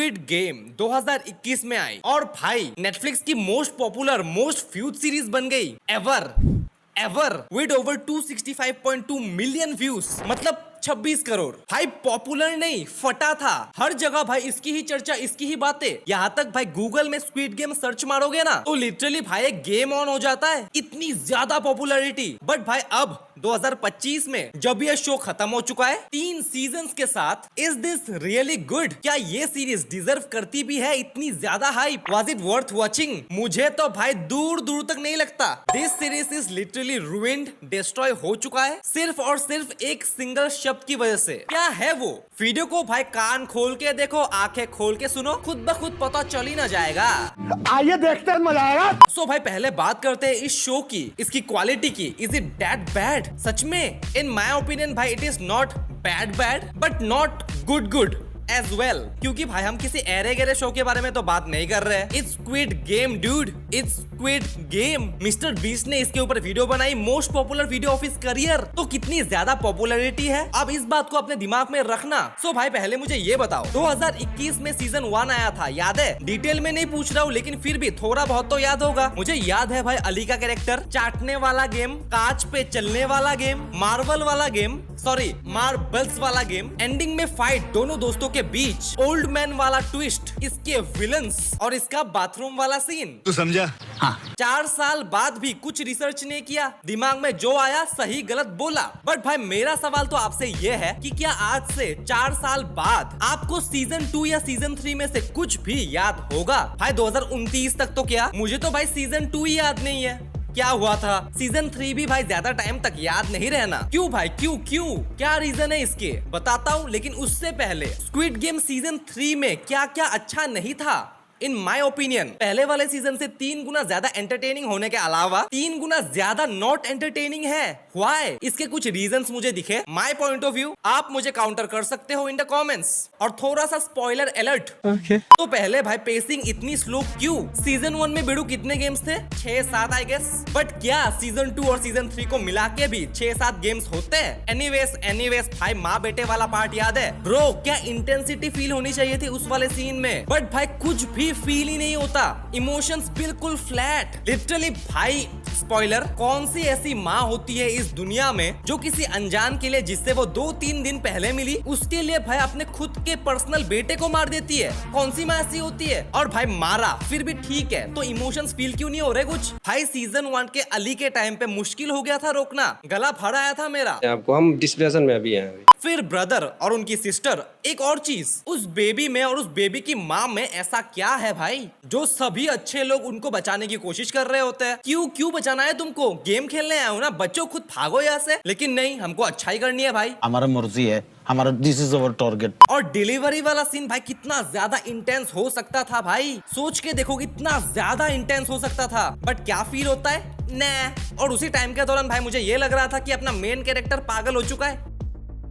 Squid game 2021 में आई और भाई नेटफ्लिक्स की most popular most viewed series बन गई ever with over 265.2 million views, मतलब 26 करोड़। भाई पॉपुलर नहीं, फटा था हर जगह भाई, इसकी ही चर्चा, इसकी ही बातें। यहाँ तक भाई गूगल में स्क्विड गेम सर्च मारोगे ना तो लिटरली भाई एक गेम ऑन हो जाता है, इतनी ज्यादा पॉपुलैरिटी। बट भाई अब 2025 में जब ये शो खत्म हो चुका है 3 सीजन्स के साथ, इज दिस रियली गुड? क्या ये सीरीज डिजर्व करती भी है इतनी ज्यादा hype? Was it worth watching? मुझे तो भाई दूर दूर तक नहीं लगता। This series is literally ruined, destroy हो चुका है सिर्फ और सिर्फ एक सिंगल शब्द की वजह से। क्या है वो? वीडियो को भाई कान खोल के देखो, आंखें खोल के सुनो, खुद ब खुद पता चल ही ना जाएगा। आइए देखते हैं, मजा आएगा। सो भाई पहले बात करते हैं इस शो की, इसकी क्वालिटी की। Is it that bad? सच में इन माय ओपिनियन भाई it is not bad but not good as well, क्योंकि भाई हम किसी एरे गेरे शो के बारे में तो बात नहीं कर रहे हैं। It's squid game dude, it's squid game. Mister beast ने इसके ऊपर वीडियो बनाई, most popular video of his career. तो कितनी ज्यादा पॉपुलैरिटी है, अब इस बात को अपने दिमाग में रखना। सो भाई पहले मुझे ये बताओ, 2021 में सीजन 1 आया था, याद है? डिटेल में नहीं पूछ रहा हूँ, लेकिन फिर भी थोड़ा बहुत तो याद होगा। मुझे याद है भाई अली का कैरेक्टर, चाटने वाला गेम, कांच पे चलने वाला गेम, मार्बल वाला गेम, सॉरी मार्बल्स वाला गेम, एंडिंग में फाइट दोनों दोस्तों के बीच, ओल्ड मैन वाला ट्विस्ट, इसके विलन्स और इसका बाथरूम वाला सीन। तू समझा? हाँ। 4 साल बाद भी कुछ रिसर्च नहीं किया, दिमाग में जो आया सही गलत बोला। बट भाई मेरा सवाल तो आपसे ये है कि क्या आज से 4 साल बाद आपको सीजन 2 या सीजन 3 में से कुछ भी याद होगा? भाई 2029 तक तो क्या, मुझे तो भाई सीजन 2 ही याद नहीं है क्या हुआ था। सीजन 3 भी भाई ज्यादा टाइम तक याद नहीं रहना। क्यों भाई, क्यों क्या रीजन है इसके, बताता हूँ। लेकिन उससे पहले स्क्विड गेम सीजन 3 में क्या क्या अच्छा नहीं था इन माई ओपिनियन? पहले वाले सीजन से 3 गुना ज्यादा एंटरटेनिंग होने के अलावा 3 गुना ज्यादा नॉट एंटरटेनिंग है। व्हाई? इसके कुछ रीजंस मुझे दिखे, माय पॉइंट ऑफ व्यू। आप मुझे काउंटर कर सकते हो इन द कमेंट्स। और थोड़ा सा स्पॉइलर अलर्ट। तो पहले भाई पेसिंग इतनी स्लो क्यों? सीजन 1 में बिड़ू कितने गेम्स थे? 6-7 आई गेस। बट क्या सीजन 2 और सीजन 3 को मिला के भी 6-7 गेम्स होते हैं? एनीवेज भाई माँ बेटे वाला पार्ट याद है ब्रो? क्या इंटेंसिटी फील होनी चाहिए थी उस वाले सीन में, बट भाई कुछ भी फील ही नहीं होता। इमोशंस बिल्कुल फ्लैट। लिटरली भाई स्पॉइलर, कौन सी ऐसी माँ होती है इस दुनिया में जो किसी अनजान के लिए, जिससे वो 2-3 दिन पहले मिली, उसके लिए भाई अपने खुद के पर्सनल बेटे को मार देती है? कौन सी माँ ऐसी होती है? और भाई मारा फिर भी ठीक है, तो इमोशंस फील क्यों नहीं हो रहे कुछ? भाई सीजन 1 के अली के टाइम पे मुश्किल हो गया था रोकना, गला फड़ आया था मेरा। आपको हम डिस्प्रेशन में अभी हैं। फिर ब्रदर और उनकी सिस्टर, एक और चीज, उस बेबी में और उस बेबी की माँ में ऐसा क्या है भाई जो सभी अच्छे लोग उनको बचाने की कोशिश कर रहे होते हैं? क्यों बचाना है तुमको? गेम खेलने आए हो ना, बच्चों खुद भागो यहाँ से। लेकिन नहीं, हमको अच्छाई करनी है भाई, हमारा मर्जी है, हमारा दिस इज अवर टारगेट। और डिलीवरी वाला सीन भाई कितना ज्यादा इंटेंस हो सकता था भाई, सोच के देखो कितना ज्यादा इंटेंस हो सकता था। बट क्या फील होता है ना। और उसी टाइम के दौरान भाई मुझे ये लग रहा था कि अपना मेन कैरेक्टर पागल हो चुका है,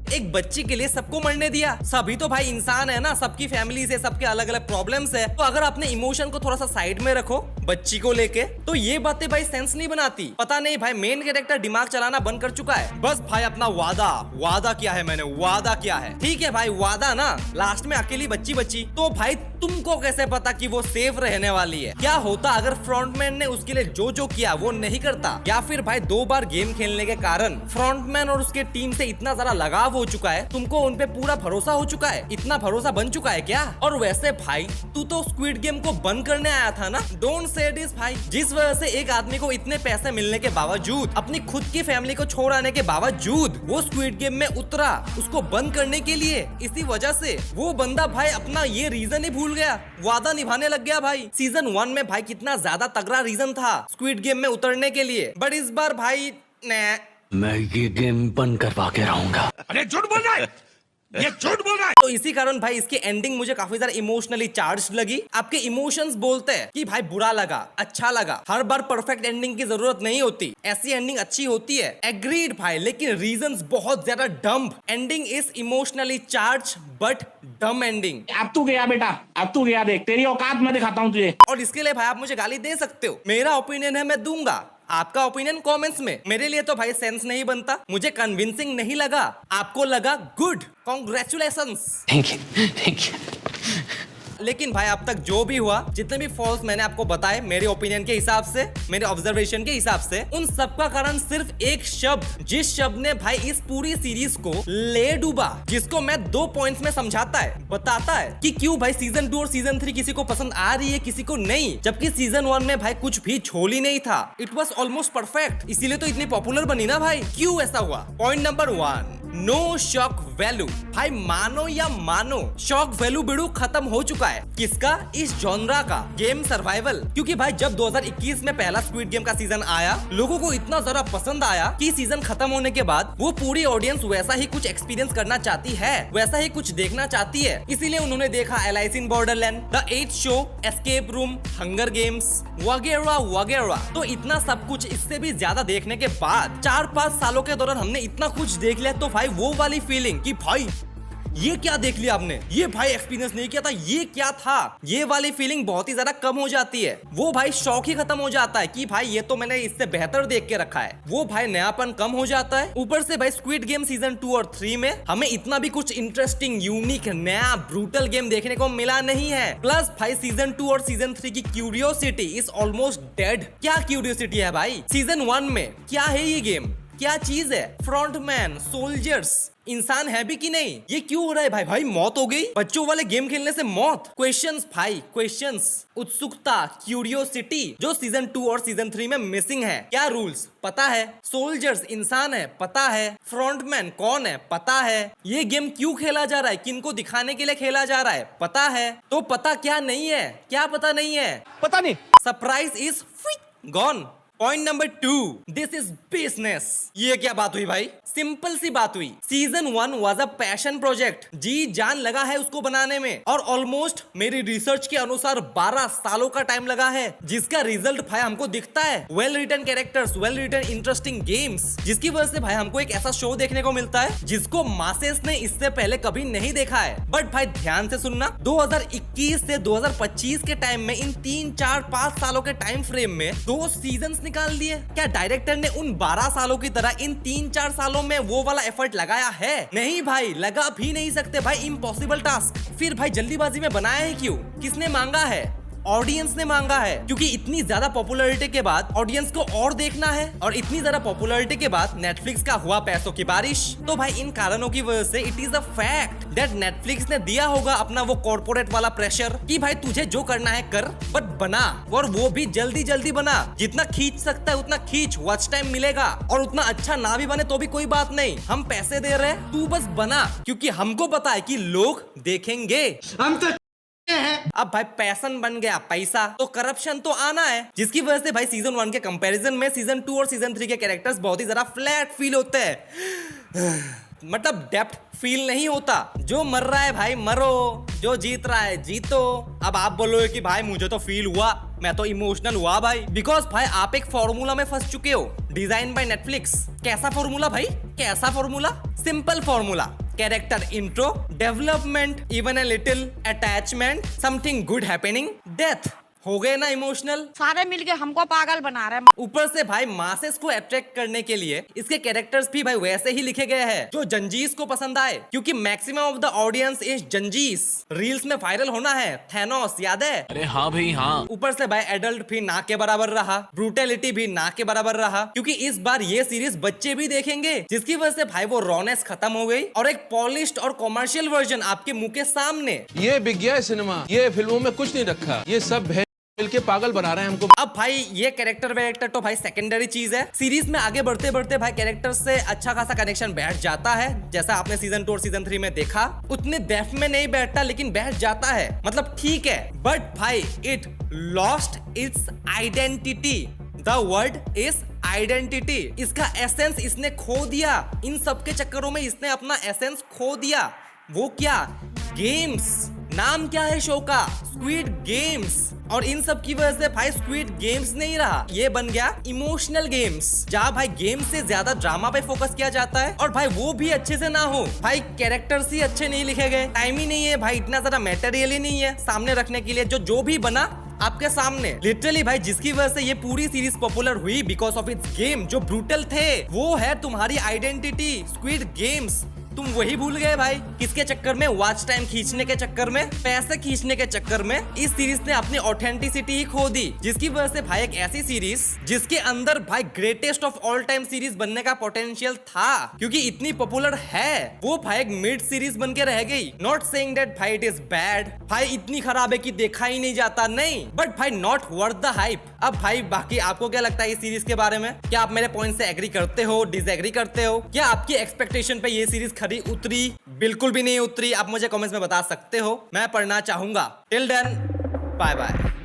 एक बच्ची के लिए सबको मरने दिया। सभी तो भाई इंसान है ना, सबकी फैमिली से, सबके अलग अलग प्रॉब्लम्स है। तो अगर अपने इमोशन को थोड़ा सा साइड में रखो बच्ची को लेके, तो ये बातें भाई सेंस नहीं बनाती। पता नहीं भाई मेन कैरेक्टर दिमाग चलाना बंद कर चुका है। बस भाई अपना वादा किया है मैंने, वादा किया है, ठीक है भाई वादा ना। लास्ट में अकेली बच्ची, तो भाई तुमको कैसे पता कि वो सेफ रहने वाली है? क्या होता अगर फ्रंटमैन ने उसके लिए जो किया वो नहीं करता? या फिर भाई 2 बार गेम खेलने के कारण फ्रंटमैन और उसके टीम से इतना ज्यादा लगाव हो चुका है, तुमको उनपे पूरा भरोसा हो चुका है, इतना भरोसा बन चुका है क्या? और वैसे भाई तू तो स्क्विड गेम को बंद करने आया था ना, डोंट से दिस भाई। जिस वजह से एक आदमी को इतने पैसे मिलने के बावजूद, अपनी खुद की फैमिली को छोड़ आने के बावजूद वो स्क्विड गेम में उतरा, उसको बंद करने के लिए। इसी वजह से वो बंदा भाई अपना ये रीजन ही भूल गया, वादा निभाने लग गया भाई। सीजन 1 में भाई कितना ज्यादा तगड़ा रीजन था स्क्विड गेम में उतरने के लिए, बट इस बार भाई मैं ये गेम बंद करवा के रहूंगा। अरे झूठ बोल रहा है, ये झूठ बोल रहा है। तो इसी कारण भाई इसकी एंडिंग मुझे काफी ज्यादा इमोशनली चार्ज लगी। आपके इमोशंस बोलते हैं कि भाई बुरा लगा, अच्छा लगा। हर बार परफेक्ट एंडिंग की जरूरत नहीं होती, ऐसी एंडिंग अच्छी होती है, एग्रीड भाई। लेकिन रीजंस बहुत ज्यादा dumb. Ending is emotionally charge but डम एंडिंग। अब तू गया बेटा, अब तू गया, देख तेरी औकात मैं दिखाता हूँ तुझे। और इसके लिए भाई आप मुझे गाली दे सकते हो, मेरा ओपिनियन है, मैं दूंगा। आपका ओपिनियन कमेंट्स में। मेरे लिए तो भाई सेंस नहीं बनता, मुझे कन्विंसिंग नहीं लगा, आपको लगा गुड, कांग्रेचुलेशंस। Thank you. लेकिन भाई अब तक जो भी हुआ, जितने भी फॉल्स मैंने आपको बताए मेरे ओपिनियन के हिसाब से, मेरे ऑब्जर्वेशन के हिसाब से, उन सब का कारण सिर्फ एक शब्द, जिस शब्द ने भाई इस पूरी सीरीज को ले डूबा, जिसको मैं 2 पॉइंट्स में समझाता है, बताता है कि क्यों भाई सीजन 2 और सीजन 3 किसी को पसंद आ रही है, किसी को नहीं, जबकि सीजन 1 में भाई कुछ भी छोल ही नहीं था। इट वॉज ऑलमोस्ट परफेक्ट, इसीलिए तो इतनी पॉपुलर बनी ना भाई। क्यों ऐसा हुआ? Point number 1, no shock value. भाई मानो या मानो, शॉक वैल्यू बिड़ू खत्म हो चुका है। किसका? इस जॉनरा का, गेम सर्वाइवल। क्योंकि भाई जब 2021 में पहला स्क्विड गेम का सीजन आया, लोगों को इतना ज्यादा पसंद आया कि सीजन खत्म होने के बाद वो पूरी ऑडियंस वैसा ही कुछ एक्सपीरियंस करना चाहती है, वैसा ही कुछ देखना चाहती है। इसीलिए उन्होंने देखा alias in Borderland, the 8th show, escape room, hunger games वगैरह वगैरह। तो इतना सब कुछ, इससे भी ज्यादा देखने के बाद 4-5 सालों के दौरान हमने इतना कुछ देख लिया, तो भाई वो वाली फीलिंग कि भाई ये क्या देख लिया आपने, ये भाई एक्सपीरियंस नहीं किया था, ये क्या था, ये वाली फीलिंग बहुत ही ज्यादा कम हो जाती है। वो भाई शौक ही खत्म हो जाता है कि भाई ये तो मैंने इससे बेहतर देख के रखा है। वो भाई नयापन कम हो जाता है। ऊपर से भाई स्क्विड गेम सीजन 2 और 3 में हमें इतना भी कुछ इंटरेस्टिंग, यूनिक, नया, ब्रूटल गेम देखने को मिला नहीं है। प्लस भाई सीजन 2 और सीजन 3 की क्यूरियोसिटी इज ऑलमोस्ट डेड। क्या क्यूरियोसिटी है भाई? सीजन 1 में क्या है ये गेम, क्या चीज है? फ्रंटमैन, सोल्जर्स, इंसान है भी कि नहीं? ये क्यों हो रहा है भाई? भाई मौत हो गई, बच्चों वाले गेम खेलने से मौत। क्वेश्चंस भाई, क्वेश्चंस, उत्सुकता, क्यूरियोसिटी, जो सीजन 2 और सीजन 3 में मिसिंग है। क्या रूल्स? पता है। सोल्जर्स इंसान है, पता है। फ्रंटमैन कौन है? पता है। ये गेम क्यों खेला जा रहा है, किनको दिखाने के लिए खेला जा रहा है, पता है। तो पता क्या नहीं है? क्या पता नहीं है? पता नहीं। Surprise is gone. Point number 2, this is business. ये क्या बात हुई भाई? सिंपल सी बात हुई। Season 1 was a passion project, जी जान लगा है उसको बनाने में, और ऑलमोस्ट मेरी रिसर्च के अनुसार 12 सालों का टाइम लगा है, जिसका रिजल्ट भाई हमको दिखता है। Well written characters, well written interesting games, जिसकी वजह से भाई हमको एक ऐसा शो देखने को मिलता है जिसको मासेस ने इससे पहले कभी नहीं देखा है। बट भाई ध्यान से सुनना, 2021 से 2025 के टाइम में, इन 3, 4, 5 सालों के टाइम फ्रेम में 2 सीजन निकाल दिए। क्या डायरेक्टर ने उन 12 सालों की तरह इन 3-4 सालों में वो वाला एफर्ट लगाया है? नहीं भाई, लगा भी नहीं सकते भाई, इम्पॉसिबल टास्क। फिर भाई जल्दीबाजी में बनाया है क्यों? किसने मांगा है? ऑडियंस ने मांगा है, क्योंकि इतनी ज्यादा पॉपुलैरिटी के बाद ऑडियंस को और देखना है, और इतनी ज्यादा पॉपुलैरिटी के बाद नेटफ्लिक्स का हुआ पैसों की बारिश। तो भाई इन कारणों की वजह से it is a fact that Netflix ने दिया होगा अपना वो कॉर्पोरेट वाला प्रेशर कि भाई तुझे जो करना है कर, बट बना, और वो भी जल्दी जल्दी बना। जितना खींच सकता है उतना खींच, वॉच टाइम मिलेगा, और उतना अच्छा ना भी बने तो भी कोई बात नहीं, हम पैसे दे रहे हैं, तू बस बना, क्योंकि हमको पता है कि लोग देखेंगे। हम तो अब भाई पैशन बन गया पैसा, तो करप्शन तो आना है, जिसकी वजह से भाई सीजन 1 के कंपैरिजन में सीजन 2 और सीजन 3 के कैरेक्टर्स बहुत ही ज्यादा फ्लैट फील होते हैं। मतलब डेप्थ फील नहीं होता। जो मर रहा है भाई मरो, जो जीत रहा है जीतो। अब आप बोलोगे कि भाई मुझे तो फील हुआ, मैं तो इमोशनल हुआ भाई, बिकॉज भाई आप एक फॉर्मूला में फंस चुके हो, डिजाइन बाय नेटफ्लिक्स। कैसा फॉर्मूला भाई? कैसा formula? Simple formula, character intro, development, even a little attachment, something good happening, death. हो गए ना इमोशनल? सारे मिलके हमको पागल बना रहे हैं। ऊपर से भाई मासेस को अट्रैक्ट करने के लिए इसके कैरेक्टर्स भी भाई वैसे ही लिखे गए हैं जो जंजीस को पसंद आए, क्योंकि maximum of the audience is Gen Zs. Reels में वायरल होना है, थैनोस याद है? अरे हाँ भाई हाँ। ऊपर से भाई एडल्ट भी ना के बराबर रहा, ब्रूटैलिटी भी ना के बराबर रहा, क्योंकि इस बार ये सीरीज बच्चे भी देखेंगे, जिसकी वजह से भाई वो रॉनेस खत्म हो गई, और एक पॉलिश्ड और कॉमर्शियल वर्जन आपके मुंह के सामने। ये बिक गया है सिनेमा, ये फिल्मों में कुछ नहीं रखा, ये सब मिलके पागल बना रहे हैं हमको। अब भाई ये कैरेक्टर तो भाई सेकेंडरी चीज है। सीरीज में आगे बढ़ते बढ़ते भाई कैरेक्टर से अच्छा खासा कनेक्शन बैठ जाता है, जैसा आपने सीजन 2 और सीजन 3 में देखा। उतने डेप्थ में नहीं बैठता, लेकिन बैठ जाता है, मतलब ठीक है। बट भाई it lost its identity. The word is identity. इसका एसेंस इसने खो दिया। इन सब के चक्करों में इसने अपना एसेंस खो दिया। वो क्या? गेम्स। नाम क्या है शो का? Squid games. और इन सब की वजह से भाई स्क्विड गेम्स नहीं रहा, ये बन गया इमोशनल गेम्स, जहाँ भाई गेम से ज्यादा ड्रामा पे फोकस किया जाता है, और भाई वो भी अच्छे से ना हो। भाई कैरेक्टर्स ही अच्छे नहीं लिखे गए, टाइम ही नहीं है भाई, इतना ज्यादा मटेरियल ही नहीं है सामने रखने के लिए। जो भी बना आपके सामने लिटरली भाई, जिसकी वजह से ये पूरी सीरीज पॉपुलर हुई बिकॉज ऑफ इट्स गेम जो ब्रूटल थे। वो है तुम्हारी आइडेंटिटी, स्क्विड गेम्स। तुम वही भूल गए भाई। किसके चक्कर में? वॉच टाइम खींचने के चक्कर में, पैसे खींचने के चक्कर में इस सीरीज ने अपनी ऑथेंटिसिटी ही खो दी, जिसकी वजह से भाई एक ऐसी सीरीज जिसके अंदर भाई greatest of all time series बनने का पोटेंशियल था, क्योंकि इतनी पॉपुलर है, वो भाई एक मिड सीरीज बन के रह गई। नॉट सेइंग दैट भाई इट इज बैड, भाई इतनी खराब है कि देखा ही नहीं जाता, नहीं, बट भाई नॉट वर्थ द हाइप। अब भाई बाकी आपको क्या लगता है इस सीरीज के बारे में? क्या आप मेरे पॉइंट से एग्री करते हो, डिसएग्री करते हो? क्या आपकी एक्सपेक्टेशन पे ये सीरीज खरी उतरी, बिल्कुल भी नहीं उतरी? आप मुझे कमेंट्स में बता सकते हो, मैं पढ़ना चाहूंगा। Till then bye bye.